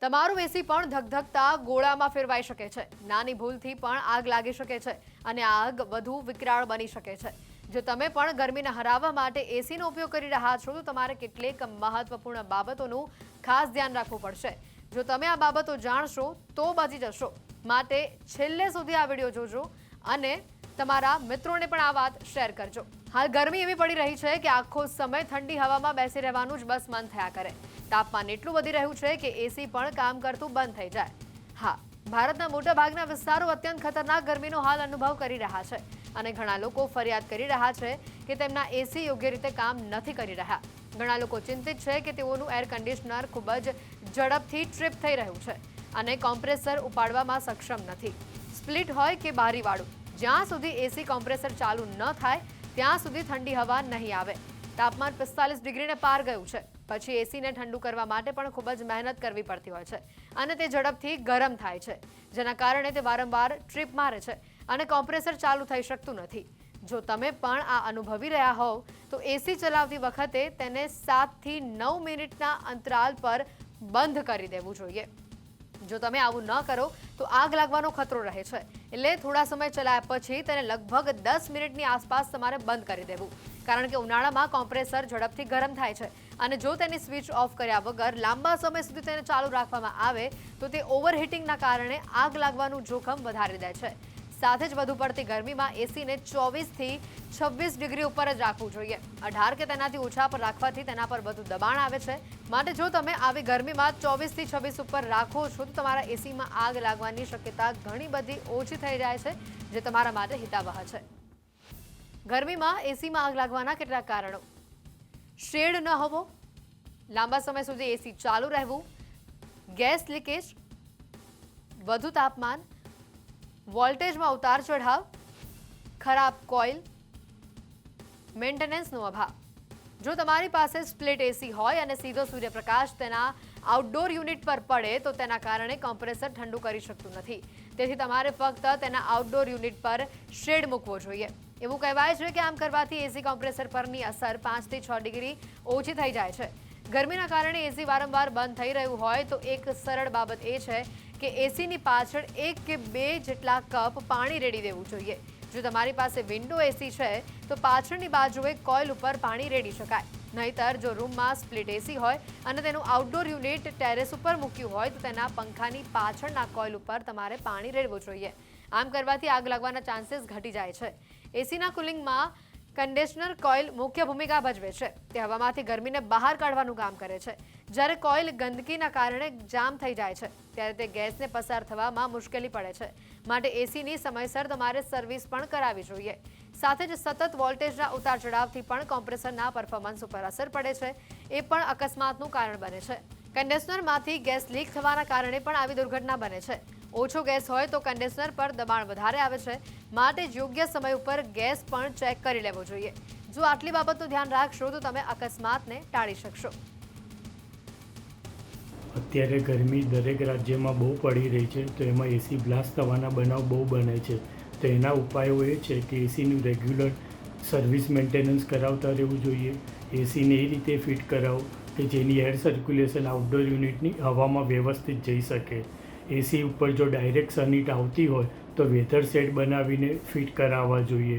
તમારું એસી પણ ધગધગતા ગોળામાં ફેરવાઈ શકે છે। નાની ભૂલથી પણ આગ લાગી શકે છે અને આગ વધુ વિકરાળ બની શકે છે। જો તમે પણ ગરમીને હરાવવા માટે એસીનો ઉપયોગ કરી રહ્યા છો તો તમારે કેટલીક મહત્વપૂર્ણ બાબતોનું ખાસ ધ્યાન રાખવું પડશે। જો તમે આ બાબતો જાણશો તો બચી જશો, માટે છેલ્લે સુધી આ વિડીયો જોજો અને તમારા મિત્રોને પણ આ વાત શેર કરજો। હાલ ગરમી એવી પડી રહી છે કે આખો સમય ઠંડી હવામાં બેસી રહેવાનું જ બસ મન થયા કરે। તાપમાન એટલું વધી રહ્યું છે કે એસી પણ કામ કરતું બંધ થઈ જાય। હા, ભારતના મોટાભાગના વિસ્તારો અત્યંત ખતરનાક ગરમીનો હાલ અનુભવ કરી રહ્યા છે અને ઘણા લોકો ફરિયાદ કરી રહ્યા છે કે તેમના એસી યોગ્ય રીતે કામ નથી કરી રહ્યા। ઘણા લોકો ચિંતિત છે કે તેઓનું એર કન્ડિશનર ખૂબ જ ઝડપથી ટ્રિપ થઈ રહ્યું છે અને કોમ્પ્રેસર ઉપાડવામાં સક્ષમ નથી। સ્પ્લિટ હોય કે બારીવાળું, જ્યાં સુધી એસી કોમ્પ્રેસર ચાલુ ન થાય ત્યાં સુધી ઠંડી હવા નહીં આવે। તાપમાન 45 ડિગ્રીને પાર ગયું છે, પછી એસીને ઠંડુ કરવા માટે પણ ખૂબ જ મહેનત કરવી પડતી હોય છે અને તે ઝડપથી ગરમ થાય છે, જેના કારણે તે વારંવાર ટ્રીપ મારે છે અને કોમ્પ્રેસર ચાલુ થઈ શકતું નથી। જો તમે પણ આ અનુભવી રહ્યા હોવ તો એસી ચલાવતી વખતે તેને 7 થી 9 મિનિટના અંતરાલ પર બંધ કરી દેવું જોઈએ। જો તમે આવું ન કરો તો આગ લાગવાનો ખતરો રહે છે, એટલે થોડા સમય ચલાવ્યા પછી તેને લગભગ 10 મિનિટની આસપાસ તમારે બંધ કરી દેવું, કારણ કે ઉનાળામાં કોમ્પ્રેસર ઝડપથી ગરમ થાય છે અને જો તેની સ્વિચ ઓફ કર્યા વગર લાંબા સમય સુધી તેને ચાલુ રાખવામાં આવે તો તે ઓવરહીટિંગના કારણે આગ લાગવાનું જોખમ વધારી દે છે। સાથે જ વધુ પડતી ગરમીમાં એસીને 24 થી 26 ડિગ્રી ઉપર જ રાખવું જોઈએ। 18 કે તેનાથી ઓછા પર રાખવાથી તેના પર વધુ દબાણ આવે છે, માટે જો તમે આવી ગરમીમાં 24 થી 26 ઉપર રાખો છો તો તમારા એસીમાં આગ લાગવાની શક્યતા ઘણી બધી ઓછી થઈ જાય છે, જે તમારા માટે હિતાવહ છે। ગરમીમાં એસીમાં આગ લાગવાના કેટલાક કારણો: શેડ ન હોવો, લાંબા સમય સુધી એસી ચાલુ રહેવું, ગેસ લીકેજ, વધુ તાપમાન, વોલ્ટેજમાં ઉતાર ચઢાવ, ખરાબ કોઇલ, મેન્ટેનન્સનો અભાવ। જો તમારી પાસે સ્પ્લિટ એસી હોય અને સીધો સૂર્યપ્રકાશ તેના આઉટડોર યુનિટ પર પડે તો તેના કારણે કોમ્પ્રેસર ઠંડુ કરી શકતું નથી, તેથી તમારે ફક્ત તેના આઉટડોર યુનિટ પર શેડ મૂકવો જોઈએ। એવું કહેવાય છે કે આમ કરવાથી એસી કોમ્પ્રેસર પરની અસર 5 થી 6 ડિગ્રી ઓછી થઈ જાય છે। ગરમીના કારણે એસી વારંવાર બંધ થઈ રહ્યું હોય તો એક સરળ બાબત એ છે કે એસીની પાછળ 1 કે 2 જેટલા કપ પાણી રેડી દેવું જોઈએ। જો તમારી પાસે વિન્ડો એસી છે તો પાછળની બાજુએ કોઇલ ઉપર પાણી રેડી શકાય, નહીતર જો રૂમમાં સ્પ્લિટ એસી હોય અને તેનું આઉટડોર યુનિટ ટેરેસ ઉપર મૂક્યું હોય તો તેના પંખાની પાછળના કોઇલ ઉપર તમારે પાણી રેડવું જોઈએ। આમ કરવાથી આગ લાગવાના ચાન્સીસ ઘટી જાય છે। એસીના કુલિંગમાં કન્ડિશનર કોઇલ મુખ્ય ભૂમિકા ભજવે છે। તે હવામાંથી ગરમીને બહાર કાઢવાનું કામ કરે છે। જ્યારે કોઇલ ગંદકીના કારણે જામ થઈ જાય છે ત્યારે તે ગેસને પસાર થવામાં મુશ્કેલી પડે છે, માટે એસીની સમયસર તમારે સર્વિસ પણ કરાવવી જોઈએ। સાથે જ સતત વોલ્ટેજના ઉતાર ચઢાવથી પણ કોમ્પ્રેસરના પરફોર્મન્સ ઉપર અસર પડે છે, એ પણ અકસ્માતનું કારણ બને છે। કન્ડિશનરમાંથી ગેસ લીક થવાના કારણે પણ આવી દુર્ઘટના બને છે। ઓછો ગેસ હોય તો કન્ડિશનર પર દબાણ વધારે આવે છે, માટે જ યોગ્ય સમય ઉપર ગેસ પણ ચેક કરી લેવો જોઈએ। જો આટલી બાબતનું ધ્યાન રાખશો તો તમે અકસ્માતને ટાળી શકશો। અત્યારે ગરમી દરેક રાજ્યમાં બહુ પડી રહી છે, તો એમાં એસી બ્લાસ્ટ થવાના બનાવ બહુ બને છે। તો એના ઉપાયો એ છે કે એસીનું રેગ્યુલર સર્વિસ મેન્ટેનન્સ કરાવતા રહેવું જોઈએ। એસીને એ રીતે ફિટ કરાવો કે જેની એર સર્ક્યુલેશન આઉટડોર યુનિટની હવામાં વ્યવસ્થિત જઈ શકે। એસી ઉપર જો ડાયરેક્ટ સનહીટ આવતી હોય તો વેધર શેડ બનાવીને ફિટ કરાવવા જોઈએ।